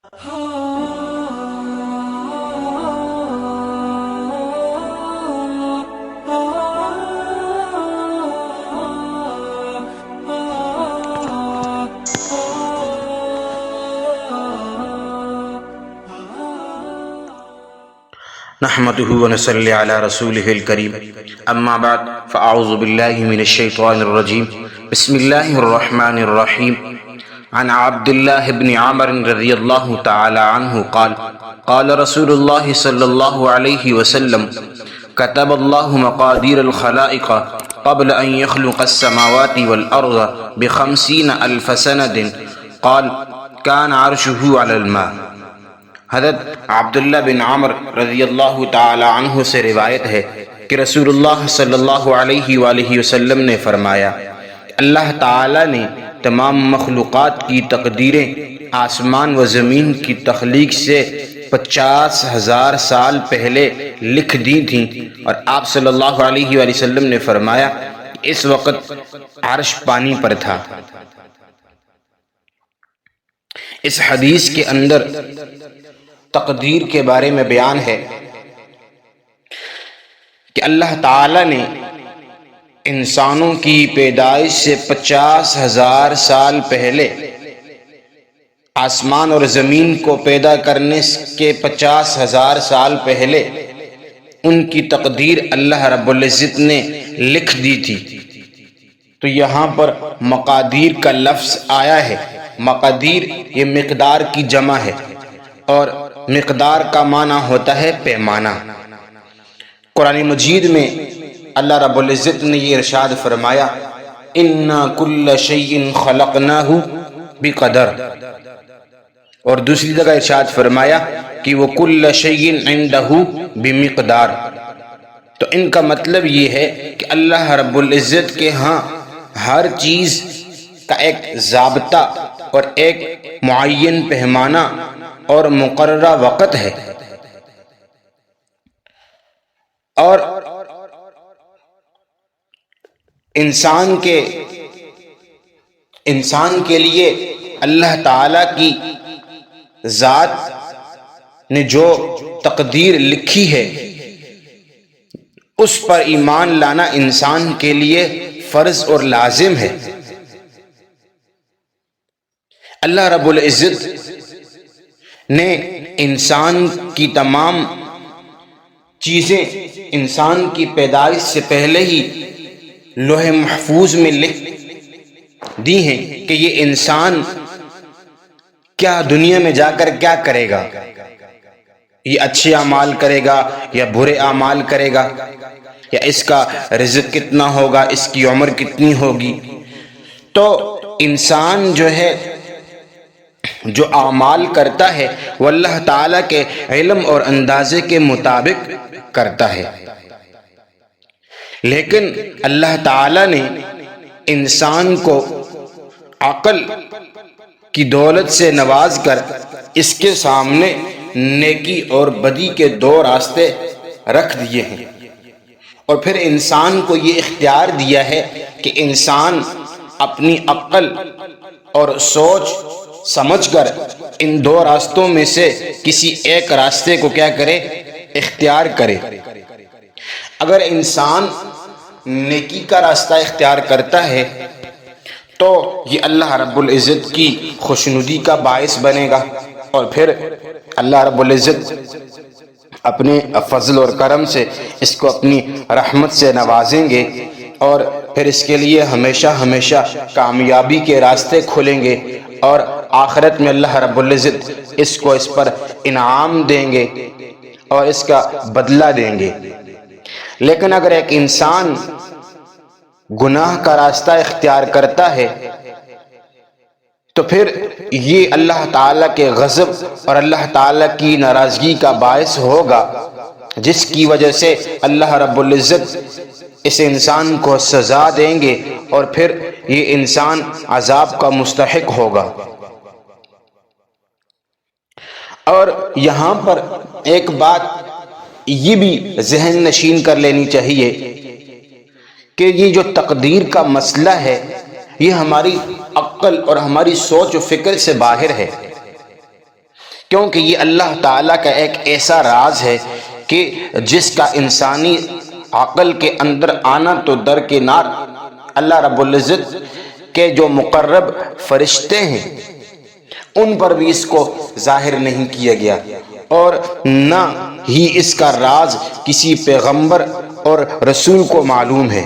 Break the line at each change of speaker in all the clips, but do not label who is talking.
نحمده ونصلي على رسوله الكريم اما بعد فاعوذ بالله من الشيطان الرجيم بسم الله الرحمن الرحيم عن عبد الله بن عمرو رضي الله تعالى عنه قال قال رسول الله صلى الله عليه وسلم كتب الله مقادير الخلائق قبل ان يخلق السماوات والارض ب50 ألف سنة قال كان عرشه على الماء۔ حضرت عبداللہ بن عمر رضی اللہ تعالی عنہ سے روایت ہے کہ رسول اللہ صلی اللہ علیہ وآلہ وسلم نے فرمایا، اللہ تعالی نے تمام مخلوقات کی تقدیریں آسمان و زمین کی تخلیق سے 50,000 سال پہلے لکھ دی تھیں، اور آپ صلی اللہ علیہ وآلہ وسلم نے فرمایا اس وقت عرش پانی پر تھا۔ اس حدیث کے اندر تقدیر کے بارے میں بیان ہے کہ اللہ تعالی نے انسانوں کی پیدائش سے 50,000 سال پہلے آسمان اور زمین کو پیدا کرنے کے 50,000 سال پہلے ان کی تقدیر اللہ رب العزت نے لکھ دی تھی۔ تو یہاں پر مقادیر کا لفظ آیا ہے۔ مقادیر یہ مقدار کی جمع ہے، اور مقدار کا معنی ہوتا ہے پیمانہ۔ قرآن مجید میں اللہ رب العزت نے یہ ارشاد فرمایا، اِنَّا كُلَّ شَيْءٍ خَلَقْنَاهُ بِقَدَرٍ، اور دوسری جگہ ارشاد فرمایا کہ وہ كُلَّ شَيْءٍ عِنْدَهُ بِمِقْدَارٍ۔ تو ان کا مطلب یہ ہے کہ اللہ رب العزت کے ہاں ہر چیز کا ایک ضابطہ اور ایک معین پیمانہ اور مقررہ وقت ہے، اور انسان کے لیے اللہ تعالی کی ذات نے جو تقدیر لکھی ہے اس پر ایمان لانا انسان کے لیے فرض اور لازم ہے۔ اللہ رب العزت نے انسان کی تمام چیزیں انسان کی پیدائش سے پہلے ہی لوح محفوظ میں لکھ دی ہیں کہ یہ انسان کیا دنیا میں جا کر کیا کرے گا، یہ اچھے اعمال کرے گا یا برے اعمال کرے گا، یا اس کا رزق کتنا ہوگا، اس کی عمر کتنی ہوگی۔ تو انسان جو ہے جو اعمال کرتا ہے وہ اللہ تعالیٰ کے علم اور اندازے کے مطابق کرتا ہے، لیکن اللہ تعالیٰ نے انسان کو عقل کی دولت سے نواز کر اس کے سامنے نیکی اور بدی کے دو راستے رکھ دیے ہیں، اور پھر انسان کو یہ اختیار دیا ہے کہ انسان اپنی عقل اور سوچ سمجھ کر ان دو راستوں میں سے کسی ایک راستے کو کیا کرے، اختیار کرے۔ اگر انسان نیکی کا راستہ اختیار کرتا ہے تو یہ اللہ رب العزت کی خوشنودی کا باعث بنے گا، اور پھر اللہ رب العزت اپنے فضل اور کرم سے اس کو اپنی رحمت سے نوازیں گے، اور پھر اس کے لیے ہمیشہ ہمیشہ کامیابی کے راستے کھلیں گے، اور آخرت میں اللہ رب العزت اس کو اس پر انعام دیں گے اور اس کا بدلہ دیں گے۔ لیکن اگر ایک انسان گناہ کا راستہ اختیار کرتا ہے تو پھر یہ اللہ تعالیٰ کے غضب اور اللہ تعالیٰ کی ناراضگی کا باعث ہوگا، جس کی وجہ سے اللہ رب العزت اس انسان کو سزا دیں گے، اور پھر یہ انسان عذاب کا مستحق ہوگا۔ اور یہاں پر ایک بات یہ بھی ذہن نشین کر لینی چاہیے کہ یہ جو تقدیر کا مسئلہ ہے یہ ہماری عقل اور ہماری سوچ و فکر سے باہر ہے، کیونکہ یہ اللہ تعالیٰ کا ایک ایسا راز ہے کہ جس کا انسانی عقل کے اندر آنا تو درکنار، اللہ رب العزت کے جو مقرب فرشتے ہیں ان پر بھی اس کو ظاہر نہیں کیا گیا، اور نہ ہی اس کا راز کسی پیغمبر اور رسول کو معلوم ہے۔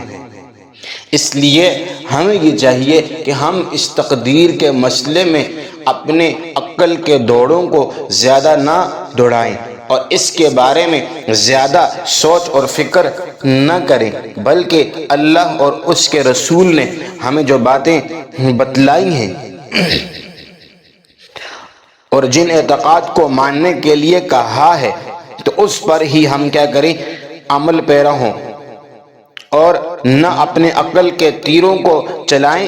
اس لیے ہمیں یہ چاہیے کہ ہم اس تقدیر کے مسئلے میں اپنے عقل کے دوڑوں کو زیادہ نہ دوڑائیں اور اس کے بارے میں زیادہ سوچ اور فکر نہ کریں، بلکہ اللہ اور اس کے رسول نے ہمیں جو باتیں بتلائی ہیں اور جن اعتقاد کو ماننے کے لیے کہا ہے تو اس پر ہی ہم کیا کریں، عمل پیرا ہوں، اور نہ اپنے عقل کے تیروں کو چلائیں۔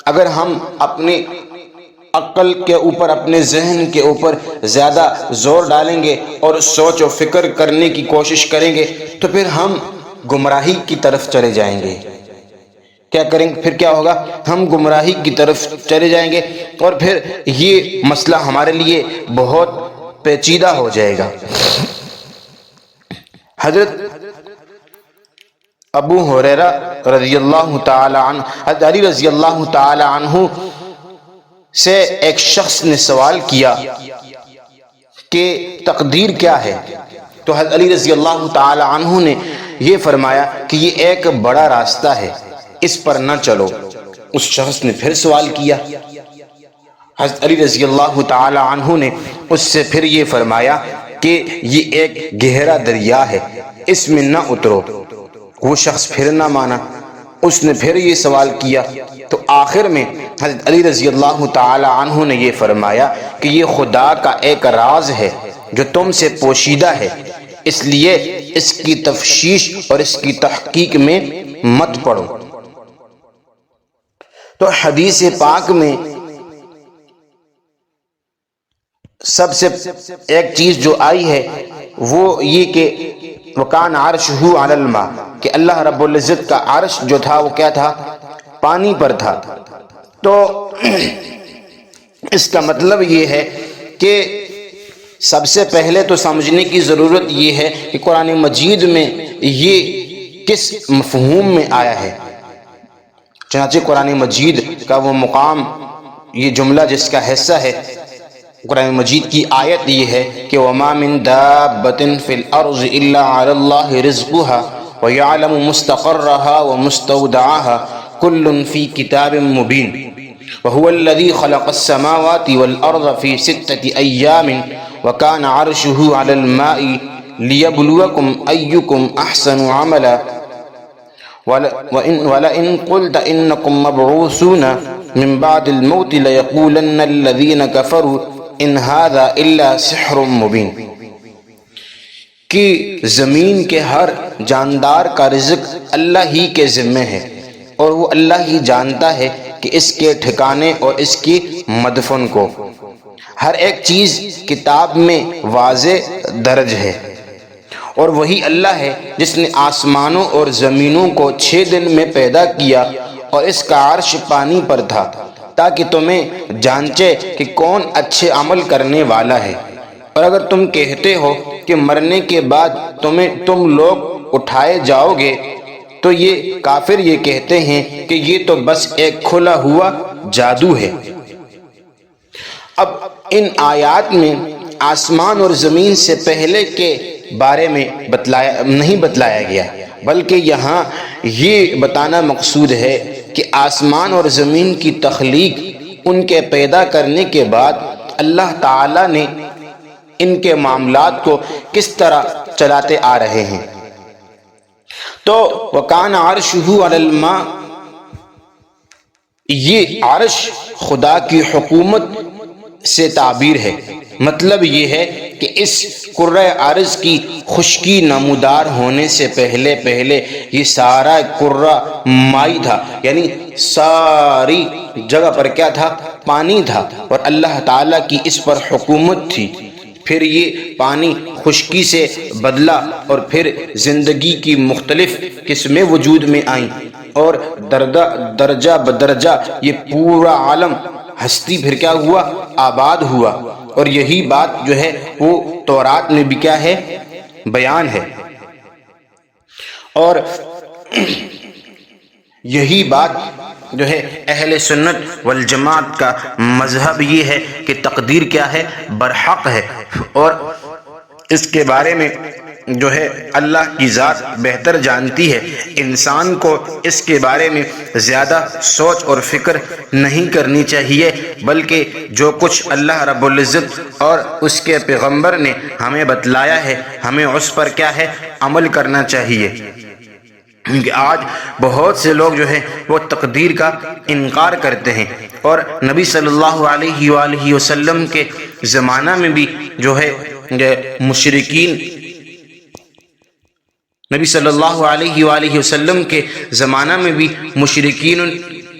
اگر ہم اپنی عقل کے اوپر، اپنے ذہن کے اوپر زیادہ زور ڈالیں گے اور سوچ و فکر کرنے کی کوشش کریں گے تو پھر ہم گمراہی کی طرف چلے جائیں گے۔ کیا کریں گے؟ پھر کیا ہوگا؟ ہم گمراہی کی طرف چلے جائیں گے اور پھر یہ مسئلہ ہمارے لیے بہت پیچیدہ ہو جائے گا۔ حضرت ابو ہریرہ رضی اللہ تعالی عنہ، حضرت علی رضی اللہ تعالی عنہ سے ایک شخص نے سوال کیا کہ تقدیر کیا ہے؟ تو حضرت علی رضی اللہ تعالی عنہ نے یہ فرمایا کہ یہ ایک بڑا راستہ ہے، اس پر نہ چلو۔ اس شخص نے پھر سوال کیا، حضرت علی رضی اللہ تعالی عنہ نے اس سے پھر یہ فرمایا کہ یہ ایک گہرا دریا ہے، اس میں نہ اترو۔ وہ شخص پھر نہ مانا، اس نے پھر یہ سوال کیا، تو آخر میں حضرت علی رضی اللہ تعالی عنہ نے یہ فرمایا کہ یہ خدا کا ایک راز ہے جو تم سے پوشیدہ ہے، اس لیے اس کی تفشیش اور اس کی تحقیق میں مت پڑو۔ تو حدیث پاک میں سب سے ایک چیز جو آئی ہے وہ یہ کہ وَكَانَ عَرْشُهُ عَلَى الْمَاءِ، کہ اللہ رب العزت کا عرش جو تھا وہ کیا تھا؟ پانی پر تھا۔ تو اس کا مطلب یہ ہے کہ سب سے پہلے تو سمجھنے کی ضرورت یہ ہے کہ قرآن مجید میں یہ کس مفہوم میں آیا ہے۔ چنانچہ قرآن مجید کا وہ مقام، یہ جملہ جس کا حصہ ہے قرآن مجید کی آیت یہ ہے کہ وَمَا مِن دَابَّةٍ فِي الْأَرْضِ إِلَّا عَلَى اللَّهِ رِزْقُهَا وَيَعْلَمُ مُسْتَقَرَّهَا وَمُسْتَوْدَعَهَا كُلٌّ فِي كِتَابٍ مُبِينٍ وَهُوَ الَّذِي خَلَقَ السَّمَاوَاتِ وَالْأَرْضَ فِي 6 أَيَّامٍ وَكَانَ عَرْشُهُ عَلَى الْمَاءِ لِيَبْلُوَكُمْ أَيُّكُمْ أَحْسَنُ عَمَلًا وَلَئِن قُلْتَ إِنَّكُمْ مَبْعُوثُونَ مِن بَعْدِ الْمَوْتِ لَيَقُولَنَّ الَّذِينَ كَفَرُوا إِنْ هَذَا إِلَّا سِحْرٌ مُبِينٌ، کہ زمین کے ہر جاندار کا رزق اللہ ہی کے ذمے ہے اور وہ اللہ ہی جانتا ہے کہ اس کے ٹھکانے اور اس کی مدفن کو۔ ہر ایک چیز کتاب میں واضح درج ہے، اور وہی اللہ ہے جس نے آسمانوں اور زمینوں کو 6 دن میں پیدا کیا اور اس کا عرش پانی پر تھا تاکہ تمہیں جانچے کہ کون اچھے عمل کرنے والا ہے۔ اور اگر تم کہتے ہو کہ مرنے کے بعد تم لوگ اٹھائے جاؤ گے تو یہ کافر یہ کہتے ہیں کہ یہ تو بس ایک کھلا ہوا جادو ہے۔ اب ان آیات میں آسمان اور زمین سے پہلے کے بارے میں نہیں بتلایا گیا، بلکہ یہاں یہ بتانا مقصود ہے کہ آسمان اور زمین کی تخلیق، ان کے پیدا کرنے کے بعد اللہ تعالی نے ان کے معاملات کو کس طرح چلاتے آ رہے ہیں۔ تو وَكَانَ عَرْشُهُ عَلَى الْمَاءِ، یہ عرش خدا کی حکومت سے تعبیر ہے۔ مطلب یہ ہے کہ اس کرۂ ارض کی خشکی نمودار ہونے سے پہلے یہ سارا کرہ مائی تھا، یعنی ساری جگہ پر کیا تھا؟ پانی تھا، اور اللہ تعالیٰ کی اس پر حکومت تھی۔ پھر یہ پانی خشکی سے بدلا اور پھر زندگی کی مختلف قسمیں وجود میں آئیں، اور درجہ بدرجہ یہ پورا عالم ہستی پھر کیا ہوا؟ آباد ہوا، اور یہی بات جو ہے وہ تورات میں بھی کیا ہے؟ بیان ہے۔ اور یہی بات جو ہے اہل سنت والجماعت کا مذہب یہ ہے کہ تقدیر کیا ہے؟ برحق ہے، اور اس کے بارے میں جو ہے اللہ کی ذات بہتر جانتی ہے۔ انسان کو اس کے بارے میں زیادہ سوچ اور فکر نہیں کرنی چاہیے، بلکہ جو کچھ اللہ رب العزت اور اس کے پیغمبر نے ہمیں بتلایا ہے ہمیں اس پر کیا ہے؟ عمل کرنا چاہیے۔ کیونکہ آج بہت سے لوگ جو ہے وہ تقدیر کا انکار کرتے ہیں، اور نبی صلی اللہ علیہ وآلہ وسلم کے زمانہ میں بھی جو ہے مشرکین، نبی صلی اللہ علیہ وآلہ وسلم کے زمانہ میں بھی مشرکین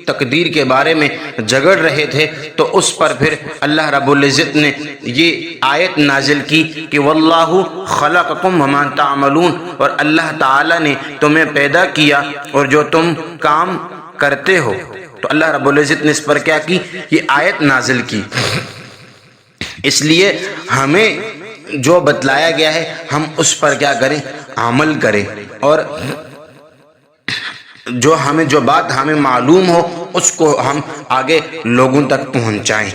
تقدیر کے بارے میں جھگڑ رہے تھے، تو اس پر پھر اللہ رب العزت نے یہ آیت نازل کی کہ واللہ خلقکم وما تعملون، اور اللہ تعالی نے تمہیں پیدا کیا اور جو تم کام کرتے ہو۔ تو اللہ رب العزت نے اس پر کیا کی؟ یہ آیت نازل کی۔ اس لیے ہمیں جو بتلایا گیا ہے ہم اس پر کیا کریں؟ عمل کریں، اور جو بات ہمیں معلوم ہو اس کو ہم آگے لوگوں تک پہنچائیں۔